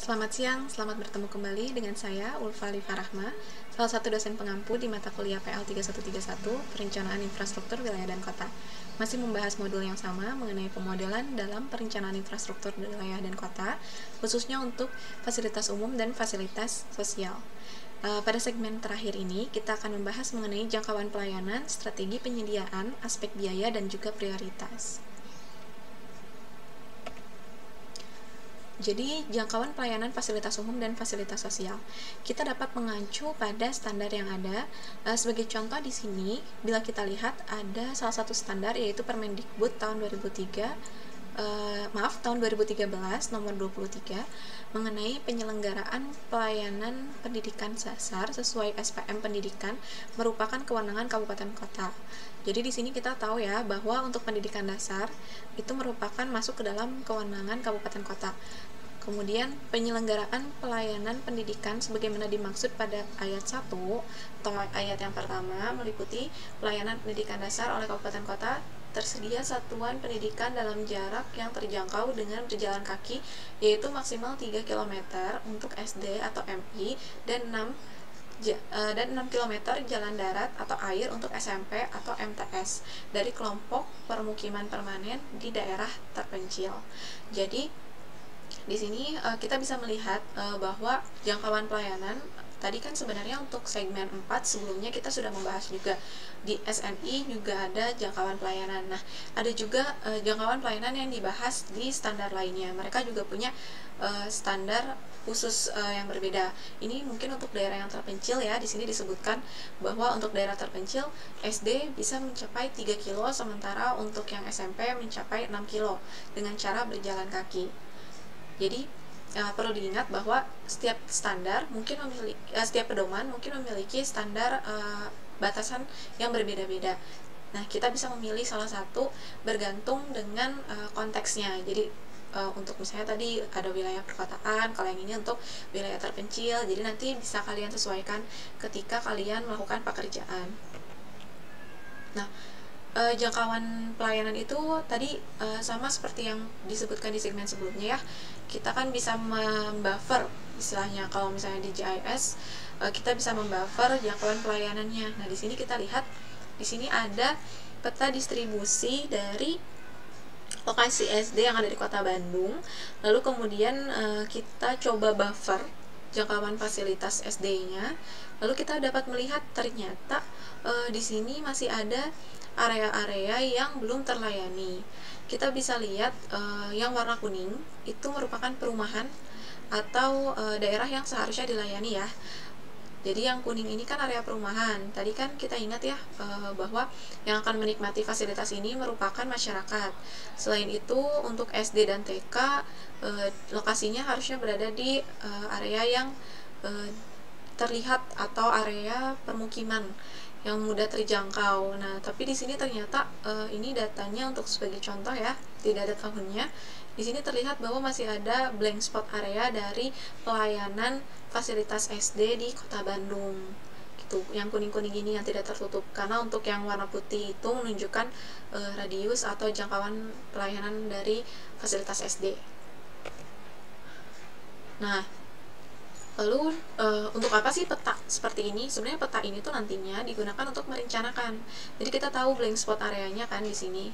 Selamat siang, selamat bertemu kembali dengan saya, Ulfa Liva Rahma, salah satu dosen pengampu di mata kuliah PL 3131, Perencanaan Infrastruktur Wilayah dan Kota. Masih membahas modul yang sama mengenai pemodelan dalam perencanaan infrastruktur wilayah dan kota, khususnya untuk fasilitas umum dan fasilitas sosial. Pada segmen terakhir ini, kita akan membahas mengenai jangkauan pelayanan, strategi penyediaan, aspek biaya, dan juga prioritas. Jadi, jangkauan pelayanan fasilitas umum dan fasilitas sosial. Kita dapat mengacu pada standar yang ada. Sebagai contoh di sini, bila kita lihat ada salah satu standar yaitu Permendikbud tahun 2013 nomor 23 mengenai penyelenggaraan pelayanan pendidikan dasar sesuai SPM pendidikan merupakan kewenangan kabupaten kota. Jadi di sini kita tahu ya bahwa untuk pendidikan dasar itu merupakan masuk ke dalam kewenangan kabupaten kota. Kemudian penyelenggaraan pelayanan pendidikan sebagaimana dimaksud pada ayat 1 atau ayat yang pertama meliputi pelayanan pendidikan dasar oleh kabupaten kota, tersedia satuan pendidikan dalam jarak yang terjangkau dengan berjalan kaki yaitu maksimal 3 km untuk SD atau MI dan 6 km jalan darat atau air untuk SMP atau MTS dari kelompok permukiman permanen di daerah terpencil. Jadi di sini kita bisa melihat bahwa jangkauan pelayanan tadi kan sebenarnya untuk segmen 4 sebelumnya kita sudah membahas juga di SNI juga ada jangkauan pelayanan. Nah, ada juga jangkauan pelayanan yang dibahas di standar lainnya. Mereka juga punya standar khusus yang berbeda. Ini mungkin untuk daerah yang terpencil ya. Di sini disebutkan bahwa untuk daerah terpencil SD bisa mencapai 3 kilo sementara untuk yang SMP mencapai 6 kilo dengan cara berjalan kaki. Jadi perlu diingat bahwa setiap standar mungkin memiliki setiap pedoman mungkin memiliki standar batasan yang berbeda-beda. Nah, kita bisa memilih salah satu bergantung dengan konteksnya. Jadi untuk misalnya tadi ada wilayah perkotaan, kalau yang ini untuk wilayah terpencil. Jadi nanti bisa kalian sesuaikan ketika kalian melakukan pekerjaan. Nah, jangkauan pelayanan itu tadi sama seperti yang disebutkan di segmen sebelumnya ya. Kita kan bisa membuffer istilahnya kalau misalnya di GIS kita bisa membuffer jangkauan pelayanannya. Nah, di sini kita lihat di sini ada peta distribusi dari lokasi SD yang ada di Kota Bandung. Lalu kemudian kita coba buffer jangkauan fasilitas SD-nya. Lalu kita dapat melihat ternyata di sini masih ada area-area yang belum terlayani. Kita bisa lihat yang warna kuning itu merupakan perumahan atau daerah yang seharusnya dilayani ya. Jadi yang kuning ini kan area perumahan. Tadi kan kita ingat ya bahwa yang akan menikmati fasilitas ini merupakan masyarakat. Selain itu untuk SD dan TK lokasinya harusnya berada di area yang terlihat atau area permukiman yang mudah terjangkau. Nah, tapi di sini ternyata ini datanya untuk sebagai contoh ya, tidak ada tahunnya. Di sini terlihat bahwa masih ada blank spot area dari pelayanan fasilitas SD di Kota Bandung. Gitu. Yang kuning-kuning ini yang tidak tertutup. Karena untuk yang warna putih itu menunjukkan radius atau jangkauan pelayanan dari fasilitas SD. Nah, lalu untuk apa sih peta seperti ini? Sebenarnya peta ini tuh nantinya digunakan untuk merencanakan. Jadi kita tahu blank spot areanya kan di sini.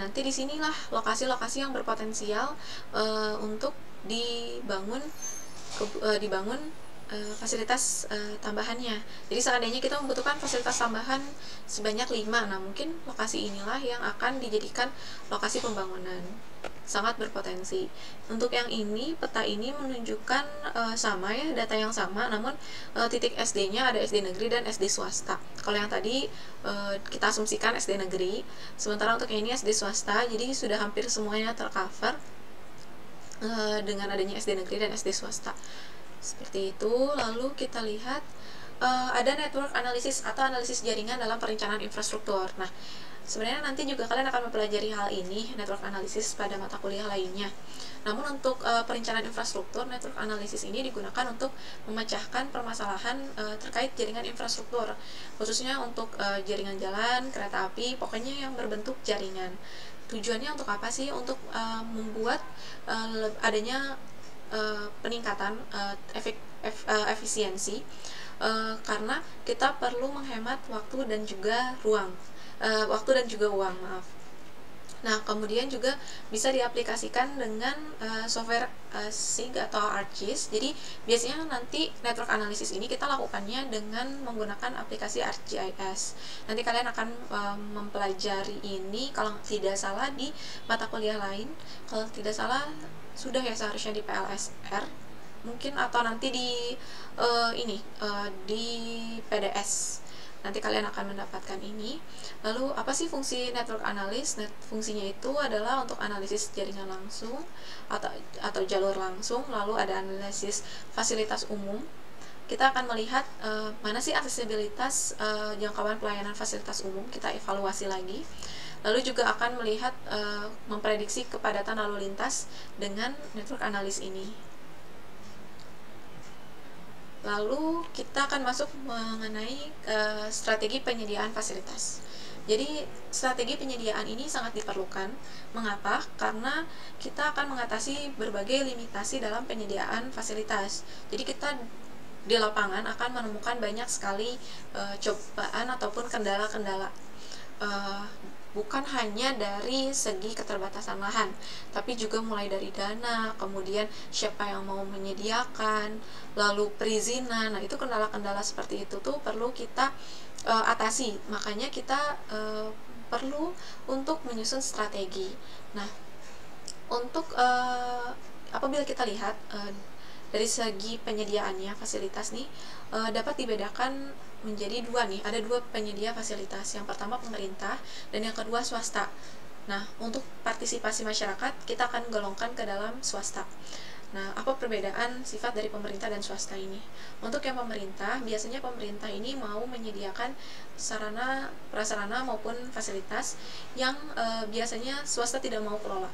Nanti di sinilah lokasi-lokasi yang berpotensial untuk dibangun fasilitas tambahannya. Jadi seandainya kita membutuhkan fasilitas tambahan sebanyak 5, nah mungkin lokasi inilah yang akan dijadikan lokasi pembangunan. Sangat berpotensi. Untuk yang ini, peta ini menunjukkan sama ya, data yang sama, namun titik SD-nya ada SD negeri dan SD swasta. Kalau yang tadi kita asumsikan SD negeri, sementara untuk yang ini SD swasta, jadi sudah hampir semuanya tercover dengan adanya SD negeri dan SD swasta. Seperti itu. Lalu kita lihat ada network analysis atau analisis jaringan dalam perencanaan infrastruktur. Nah, sebenarnya nanti juga kalian akan mempelajari hal ini, network analysis, pada mata kuliah lainnya. Namun untuk perencanaan infrastruktur, network analysis ini digunakan untuk memecahkan permasalahan terkait jaringan infrastruktur, khususnya untuk jaringan jalan, kereta api, pokoknya yang berbentuk jaringan. Tujuannya untuk apa sih? Untuk membuat adanya peningkatan efisiensi, karena kita perlu menghemat waktu dan juga uang, maaf. Nah, kemudian juga bisa diaplikasikan dengan software SIG atau ArcGIS. Jadi, biasanya nanti network analysis ini kita lakukannya dengan menggunakan aplikasi ArcGIS. Nanti kalian akan mempelajari ini kalau tidak salah di mata kuliah lain. Kalau tidak salah sudah ya seharusnya di PLSR mungkin, atau nanti di di PDS. Nanti kalian akan mendapatkan ini. Lalu apa sih fungsi network analysis? Fungsinya itu adalah untuk analisis jaringan langsung atau jalur langsung. Lalu ada analisis fasilitas umum. Kita akan melihat mana sih aksesibilitas jangkauan pelayanan fasilitas umum, kita evaluasi lagi. Lalu juga akan melihat memprediksi kepadatan lalu lintas dengan network analysis ini. Lalu kita akan masuk mengenai strategi penyediaan fasilitas. Jadi strategi penyediaan ini sangat diperlukan. Mengapa? Karena kita akan mengatasi berbagai limitasi dalam penyediaan fasilitas. Jadi kita di lapangan akan menemukan banyak sekali cobaan ataupun kendala-kendala. Bukan hanya dari segi keterbatasan lahan, tapi juga mulai dari dana, kemudian siapa yang mau menyediakan, lalu perizinan. Nah, itu kendala-kendala seperti itu tuh perlu kita atasi. Makanya kita perlu untuk menyusun strategi. Nah, untuk apabila kita lihat dari segi penyediaannya fasilitas nih dapat dibedakan menjadi dua nih. Ada dua penyedia fasilitas. Yang pertama pemerintah dan yang kedua swasta. Nah, untuk partisipasi masyarakat kita akan golongkan ke dalam swasta. Nah, apa perbedaan sifat dari pemerintah dan swasta ini? Untuk yang pemerintah, biasanya pemerintah ini mau menyediakan sarana, prasarana maupun fasilitas yang biasanya swasta tidak mau kelola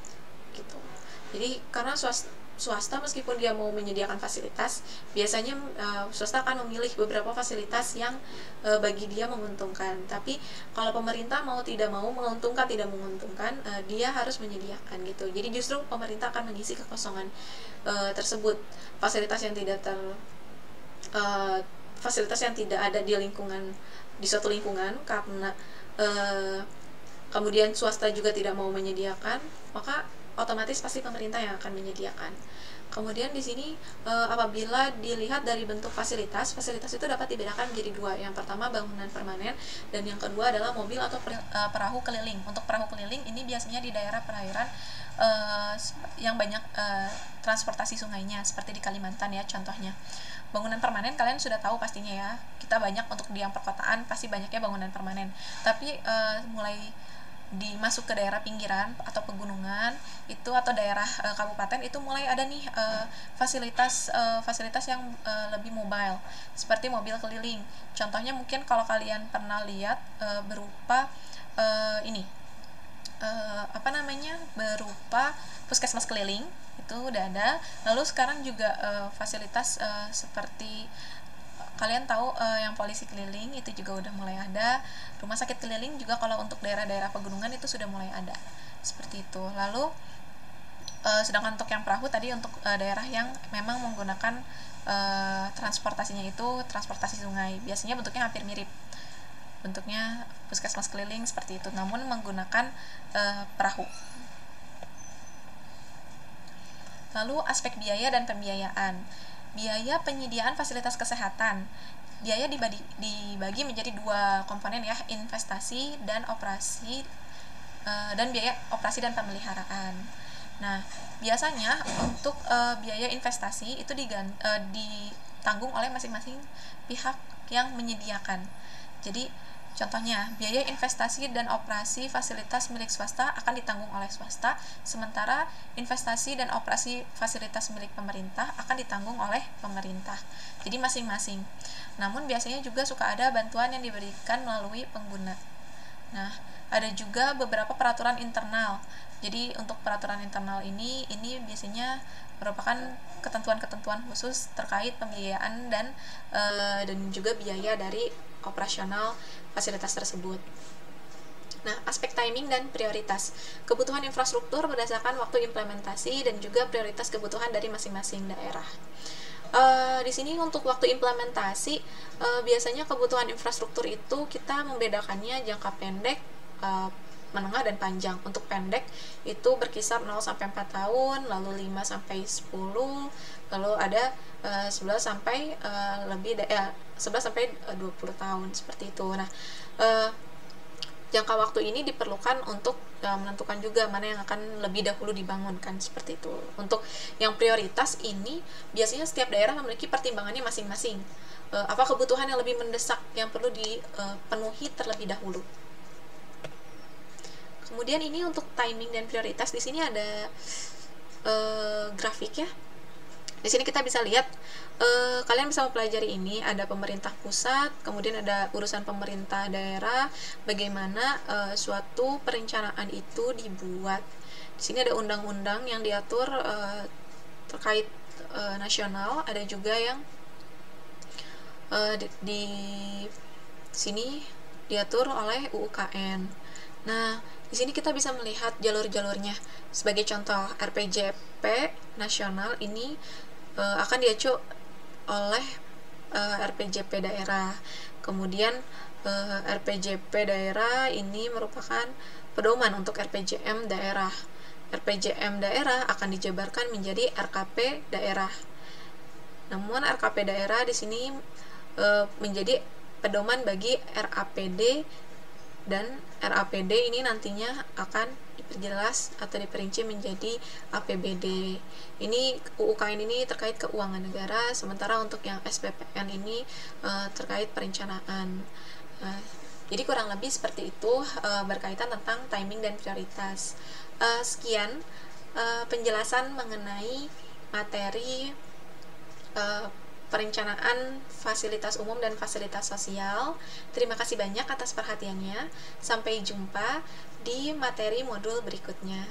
gitu. Jadi karena swasta meskipun dia mau menyediakan fasilitas, biasanya swasta akan memilih beberapa fasilitas yang bagi dia menguntungkan. Tapi kalau pemerintah mau tidak mau, menguntungkan tidak menguntungkan, dia harus menyediakan gitu. Jadi justru pemerintah akan mengisi kekosongan tersebut, fasilitas yang tidak ada di lingkungan, di suatu lingkungan, karena kemudian swasta juga tidak mau menyediakan, maka otomatis pasti pemerintah yang akan menyediakan. Kemudian di sini apabila dilihat dari bentuk fasilitas itu dapat dibedakan menjadi dua. Yang pertama bangunan permanen dan yang kedua adalah mobil atau perahu keliling. Untuk perahu keliling ini biasanya di daerah perairan yang banyak transportasi sungainya, seperti di Kalimantan ya contohnya. Bangunan permanen kalian sudah tahu pastinya ya. Kita banyak untuk di yang perkotaan pasti banyaknya bangunan permanen. Tapi mulai dimasuk ke daerah pinggiran atau pegunungan itu atau daerah kabupaten itu mulai ada nih fasilitas yang lebih mobile seperti mobil keliling. Contohnya mungkin kalau kalian pernah lihat berupa berupa puskesmas keliling itu udah ada. Lalu sekarang juga fasilitas seperti kalian tahu yang polisi keliling itu juga udah mulai ada. Rumah sakit keliling juga kalau untuk daerah-daerah pegunungan itu sudah mulai ada. Seperti itu. Lalu sedangkan untuk yang perahu tadi untuk daerah yang memang menggunakan transportasinya itu transportasi sungai. Biasanya bentuknya hampir mirip. Bentuknya puskesmas keliling seperti itu, namun menggunakan perahu. Lalu aspek biaya dan pembiayaan. Biaya penyediaan fasilitas kesehatan. Biaya dibagi menjadi dua komponen ya, investasi dan operasi dan biaya operasi dan pemeliharaan. Nah, biasanya untuk biaya investasi itu ditanggung oleh masing-masing pihak yang menyediakan. Jadi contohnya, biaya investasi dan operasi fasilitas milik swasta akan ditanggung oleh swasta, sementara investasi dan operasi fasilitas milik pemerintah akan ditanggung oleh pemerintah. Jadi masing-masing. Namun biasanya juga suka ada bantuan yang diberikan melalui pengguna. Nah, ada juga beberapa peraturan internal. Jadi untuk peraturan internal ini biasanya merupakan ketentuan-ketentuan khusus terkait pembiayaan dan juga biaya dari operasional fasilitas tersebut. Nah, aspek timing dan prioritas. Kebutuhan infrastruktur berdasarkan waktu implementasi dan juga prioritas kebutuhan dari masing-masing daerah. Di sini untuk waktu implementasi, biasanya kebutuhan infrastruktur itu kita membedakannya jangka pendek, menengah, dan panjang. Untuk pendek itu berkisar 0 sampai 4 tahun, lalu 5 sampai 10, lalu ada 11 sampai 11 sampai 20 tahun seperti itu. Nah, jangka waktu ini diperlukan untuk menentukan juga mana yang akan lebih dahulu dibangunkan, seperti itu. Untuk yang prioritas ini biasanya setiap daerah memiliki pertimbangannya masing-masing. Apa kebutuhan yang lebih mendesak yang perlu dipenuhi terlebih dahulu. Kemudian ini untuk timing dan prioritas, di sini ada grafik ya. Di sini kita bisa lihat, kalian bisa mempelajari ini, ada pemerintah pusat, kemudian ada urusan pemerintah daerah, bagaimana suatu perencanaan itu dibuat. Di sini ada undang-undang yang diatur terkait nasional, ada juga yang di sini diatur oleh UUKN. Nah, di sini kita bisa melihat jalur-jalurnya. Sebagai contoh, RPJP nasional ini akan diacu oleh RPJP daerah. Kemudian RPJP daerah ini merupakan pedoman untuk RPJM daerah. RPJM daerah akan dijabarkan menjadi RKP daerah. Namun RKP daerah di sini menjadi pedoman bagi RAPD, dan RAPD ini nantinya akan diperjelas atau diperinci menjadi APBD. Ini UUKN ini terkait keuangan negara, sementara untuk yang SPPN ini terkait perencanaan. Jadi kurang lebih seperti itu berkaitan tentang timing dan prioritas. Sekian penjelasan mengenai materi perencanaan fasilitas umum dan fasilitas sosial. Terima kasih banyak atas perhatiannya. Sampai jumpa di materi modul berikutnya.